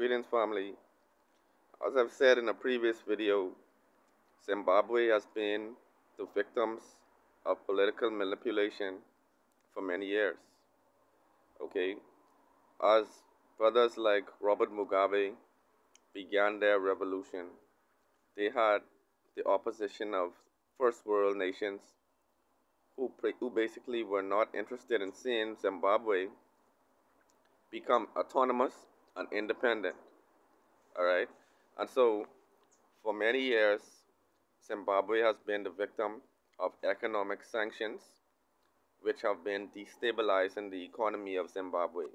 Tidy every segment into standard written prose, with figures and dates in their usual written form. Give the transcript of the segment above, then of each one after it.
Greetings, family. As I've said in a previous video, Zimbabwe has been the victims of political manipulation for many years. Okay, as brothers like Robert Mugabe began their revolution, they had the opposition of first world nations who basically were not interested in seeing Zimbabwe become autonomous and independent. All right, and so for many years, Zimbabwe has been the victim of economic sanctions, which have been destabilizing the economy of Zimbabwe.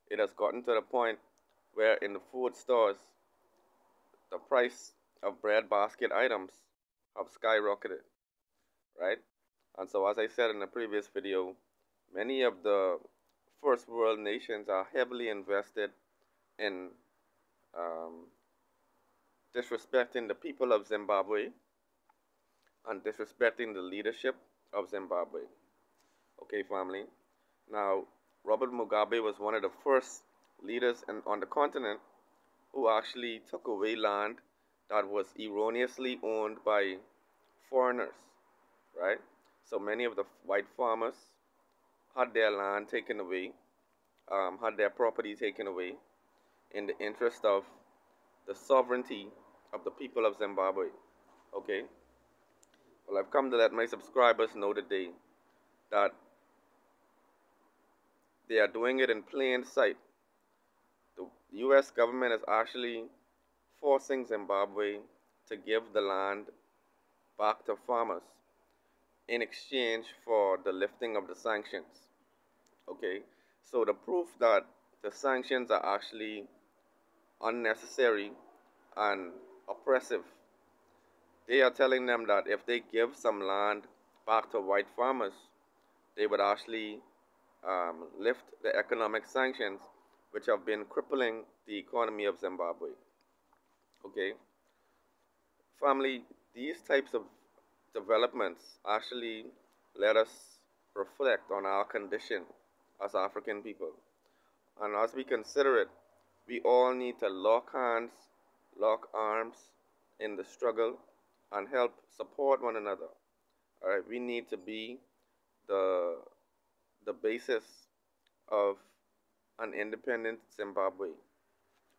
It has gotten to the point where in the food stores, the price of bread basket items have skyrocketed, right? And so, as I said in the previous video, many of the first world nations are heavily invested in um, disrespecting the people of Zimbabwe and disrespecting the leadership of Zimbabwe. Okay, family. Now, Robert Mugabe was one of the first leaders on the continent who actually took away land that was erroneously owned by foreigners, right? So many of the white farmers had their land taken away, had their property taken away in the interest of the sovereignty of the people of Zimbabwe. Okay? Well, I've come to let my subscribers know today that they are doing it in plain sight. The US government is actually forcing Zimbabwe to give the land back to farmers in exchange for the lifting of the sanctions. Okay? So the proof that the sanctions are actually unnecessary and oppressive, they are telling them that if they give some land back to white farmers, they would actually lift the economic sanctions which have been crippling the economy of Zimbabwe. Okay, family, these types of developments actually let us reflect on our condition as African people. And as we consider it, we all need to lock hands, lock arms in the struggle, and help support one another. All right, we need to be the basis of an independent Zimbabwe,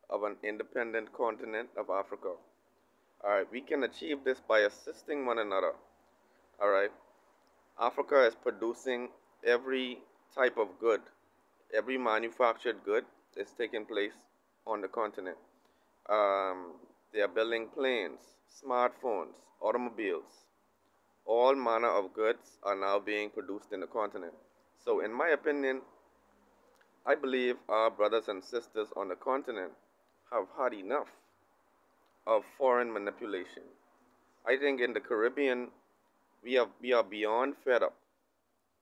of an independent continent of Africa. All right, we can achieve this by assisting one another. All right, Africa is producing every type of good, every manufactured good is taking place on the continent. They are building planes, smartphones, automobiles. All manner of goods are now being produced in the continent. So, in my opinion, I believe our brothers and sisters on the continent have had enough of foreign manipulation. I think in the Caribbean, we are beyond fed up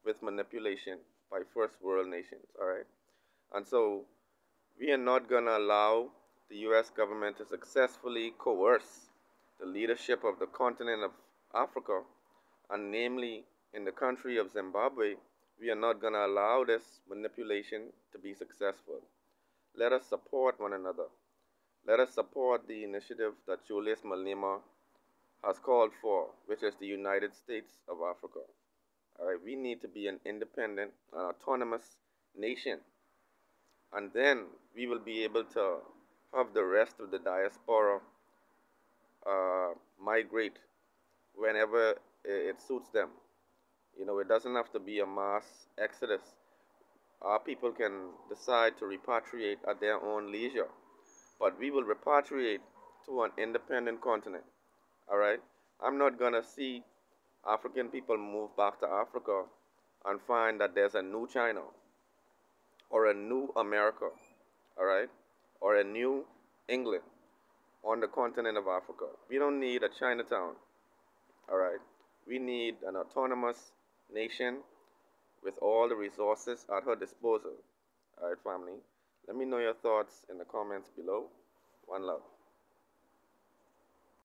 with manipulation by first world nations, all right? And so we are not going to allow the US government to successfully coerce the leadership of the continent of Africa, and namely in the country of Zimbabwe. We are not going to allow this manipulation to be successful. Let us support one another. Let us support the initiative that Julius Malema has called for, which is the United States of Africa. All right, we need to be an independent, autonomous nation. And then we will be able to have the rest of the diaspora migrate whenever it suits them. You know, it doesn't have to be a mass exodus. Our people can decide to repatriate at their own leisure. But we will repatriate to an independent continent. All right? I'm not going to see African people move back to Africa and find that there's a new China or a new America, all right? Or a new England on the continent of Africa. We don't need a Chinatown, all right? We need an autonomous nation with all the resources at her disposal. All right, family. Let me know your thoughts in the comments below. One love.